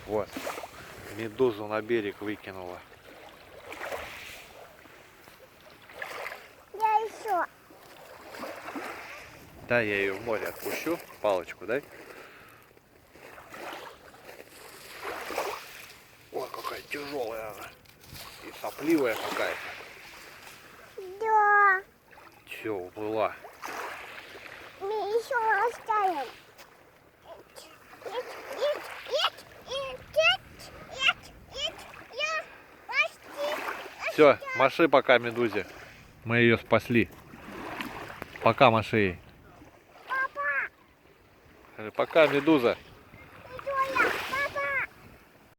Вот. Медузу на берег выкинула. Я еще. Да, я ее в море отпущу. Палочку дай. Ой, какая тяжелая она. И сопливая какая-то. Да. Все, уплыла. Мы еще оставим. Все, маши пока медузе. Мы ее спасли. Пока маши ей. Папа. Пока, медуза.